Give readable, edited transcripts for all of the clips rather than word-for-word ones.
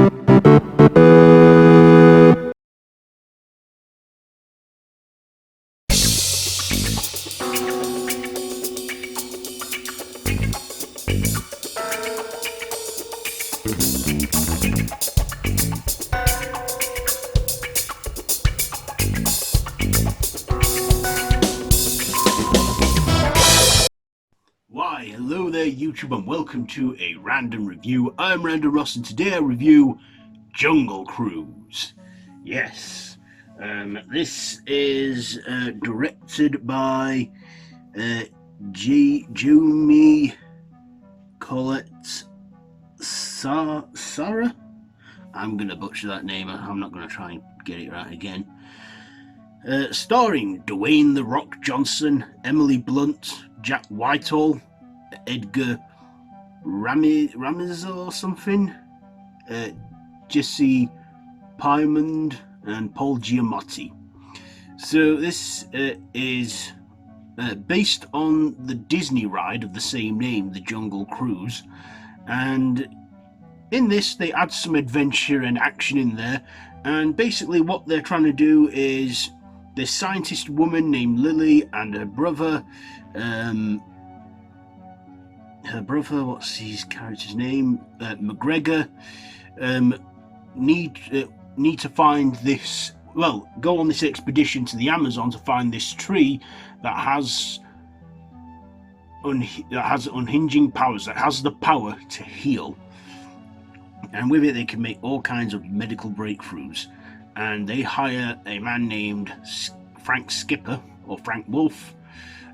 Why, hello there YouTube and welcome to a random review. I'm Random Ross and today I review Jungle Cruise. Yes, this is directed by Jumi Colette Sarah. I'm going to butcher that name, I'm not going to try and get it right again. Starring Dwayne The Rock Johnson, Emily Blunt, Jack Whitehall, Edgar Ramirez or something, Jesse Pymond, and Paul Giamatti. So this is based on the Disney ride of the same name, the Jungle Cruise, and in this they add some adventure and action in there. And basically what they're trying to do is this scientist woman named Lily and her brother, what's his character's name, McGregor, need to find this, well, go on this expedition to the Amazon to find this tree that has unhinging powers, that has the power to heal, and with it they can make all kinds of medical breakthroughs. And they hire a man named Frank Skipper, or Frank Wolf,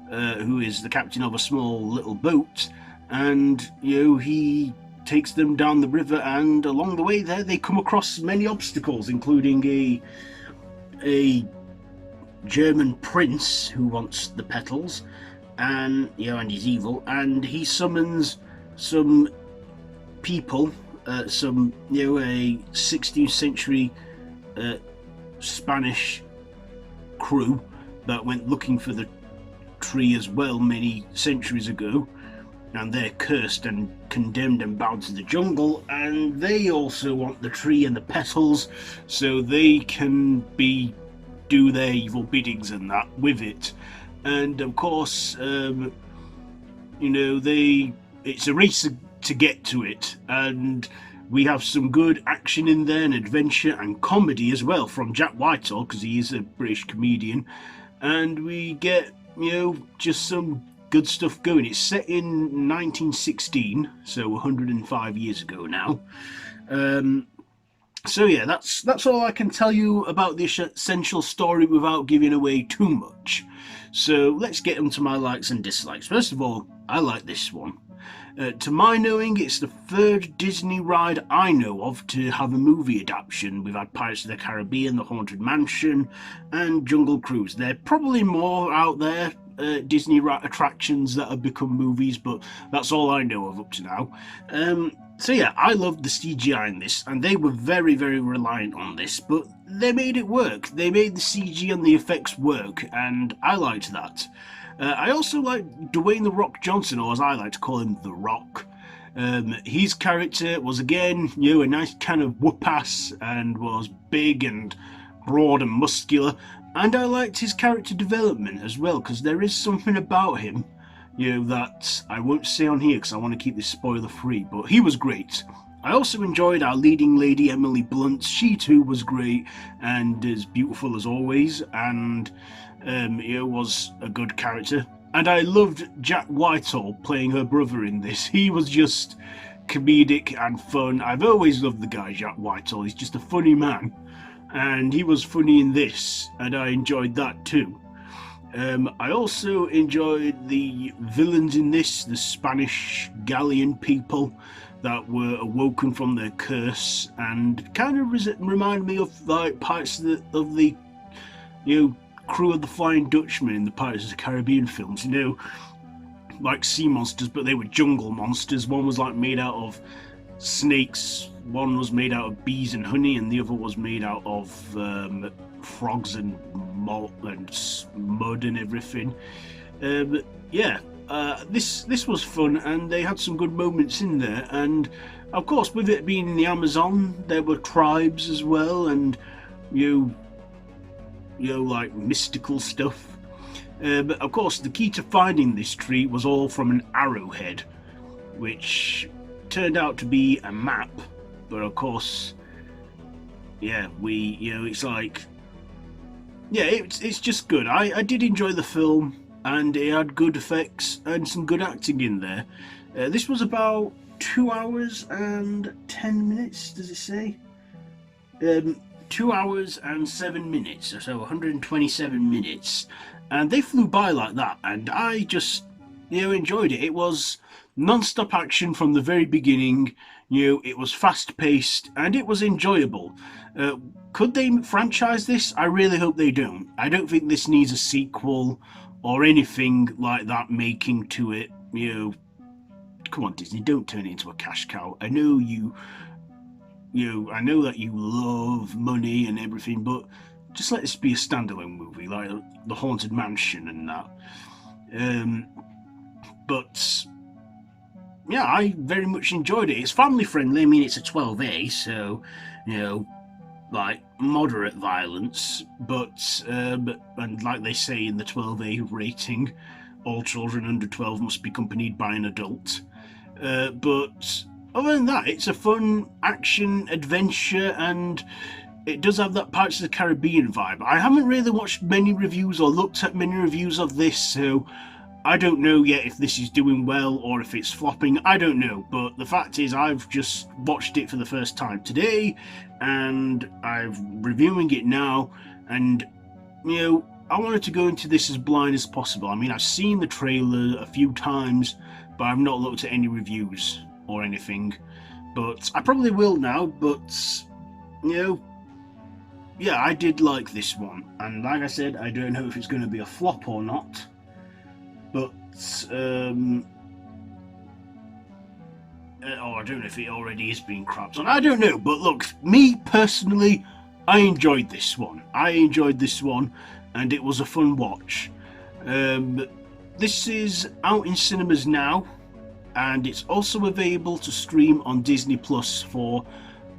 who is the captain of a small little boat, and he takes them down the river, and along the way there they come across many obstacles, including a German prince who wants the petals, and and he's evil, and he summons some people, a 16th century Spanish crew that went looking for the tree as well many centuries ago, and they're cursed and condemned and bound to the jungle, and they also want the tree and the petals so they can do their evil biddings and that with it. And of course it's a race to get to it, and we have some good action in there and adventure and comedy as well from Jack Whitehall, because he is a British comedian, and we get just some good stuff going. It's set in 1916, so 105 years ago now. So yeah, that's all I can tell you about the essential story without giving away too much. So let's get into my likes and dislikes. First of all, I like this one. To my knowing, it's the third Disney ride I know of to have a movie adaptation. We've had Pirates of the Caribbean, The Haunted Mansion, and Jungle Cruise. There are probably more out there, Disney attractions that have become movies, but that's all I know of up to now. So yeah, I loved the CGI in this, and they were very, very reliant on this, but they made it work. They made the CG and the effects work, and I liked that. I also like Dwayne The Rock Johnson, or as I like to call him, The Rock. His character was again, a nice kind of whoop-ass, and was big and broad and muscular. And I liked his character development as well, because there is something about him, that I won't say on here because I want to keep this spoiler free, but he was great. I also enjoyed our leading lady, Emily Blunt. She too was great and as beautiful as always, and was a good character. And I loved Jack Whitehall playing her brother in this. He was just comedic and fun. I've always loved the guy Jack Whitehall. He's just a funny man, and he was funny in this, and I enjoyed that too. I also enjoyed the villains in this, the Spanish galleon people that were awoken from their curse, and kind of reminded me of like parts of the crew of the Flying Dutchman in the Pirates of the Caribbean films, like sea monsters, but they were jungle monsters. One was like made out of snakes, one was made out of bees and honey, and the other was made out of frogs and malt and mud and everything. This was fun, and they had some good moments in there, and Of course, with it being in the Amazon, there were tribes as well, and you like mystical stuff. But of course, the key to finding this tree was all from an arrowhead, which turned out to be a map. But of course, yeah, it's like, yeah, it's just good. I did enjoy the film, and it had good effects and some good acting in there. This was about 2 hours and 10 minutes, does it say? 2 hours and 7 minutes, so 127 minutes. And they flew by like that, and I just, enjoyed it. It was non-stop action from the very beginning. It was fast-paced, and it was enjoyable. Could they franchise this? I really hope they don't. I don't think this needs a sequel or anything like that making to it. Come on, Disney, don't turn it into a cash cow. I know I know that you love money and everything, but just let this be a standalone movie, like The Haunted Mansion and that. But yeah, I very much enjoyed it. It's family friendly. I mean, it's a 12A, so like moderate violence, but and like they say in the 12A rating, all children under 12 must be accompanied by an adult. But other than that, it's a fun action adventure, and it does have that Pirates of the Caribbean vibe. I haven't really watched many reviews or looked at many reviews of this, so I don't know yet if this is doing well or if it's flopping. I don't know, but the fact is I've just watched it for the first time today, and I'm reviewing it now, and I wanted to go into this as blind as possible. I mean, I've seen the trailer a few times, but I've not looked at any reviews or anything. But I probably will now, but yeah, I did like this one, and like I said, I don't know if it's going to be a flop or not, but I don't know if it already is being crapped on. I don't know, but look, me personally, I enjoyed this one. And it was a fun watch. This is out in cinemas now, and it's also available to stream on Disney Plus for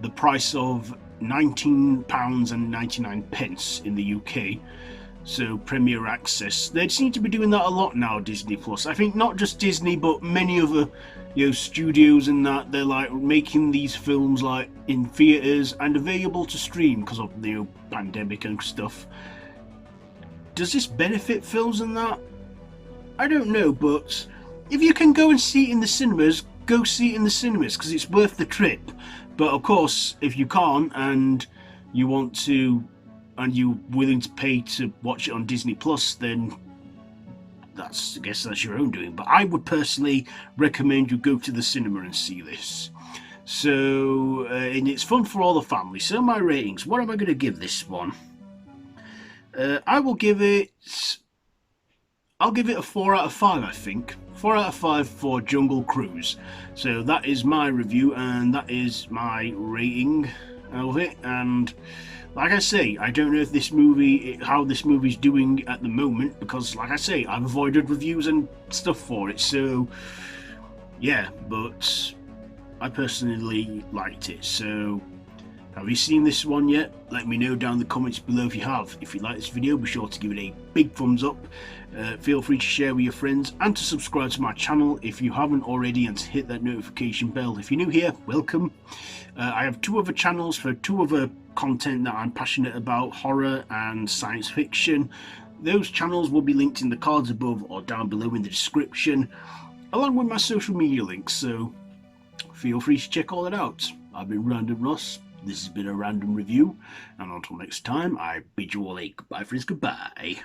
the price of £19.99 in the UK. So Premier Access. They seem to be doing that a lot now, Disney Plus. I think not just Disney, but many other studios and that, they're like making these films like in theaters and available to stream because of the pandemic and stuff. Does this benefit films and that? I don't know, but if you can go and see it in the cinemas, go see it in the cinemas because it's worth the trip. But of course, if you can't and you want to, and you're willing to pay to watch it on Disney Plus, then I guess that's your own doing. But I would personally recommend you go to the cinema and see this. So, and it's fun for all the family. So my ratings, what am I going to give this one? I'll give it a 4 out of 5, I think. 4 out of 5 for Jungle Cruise. So that is my review, and that is my rating of it. And like I say, I don't know if how this movie's doing at the moment, because like I say, I've avoided reviews and stuff for it. So yeah, but I personally liked it. So have you seen this one yet? Let me know down in the comments below if you have. If you like this video, be sure to give it a big thumbs up. Feel free to share with your friends and to subscribe to my channel if you haven't already, and to hit that notification bell. If you're new here, welcome. I have 2 other channels for 2 other content that I'm passionate about, horror and science fiction. Those channels will be linked in the cards above or down below in the description, along with my social media links, so feel free to check all that out. I've been Random Ross. This has been a random review, and until next time, I bid you all a goodbye, friends, goodbye.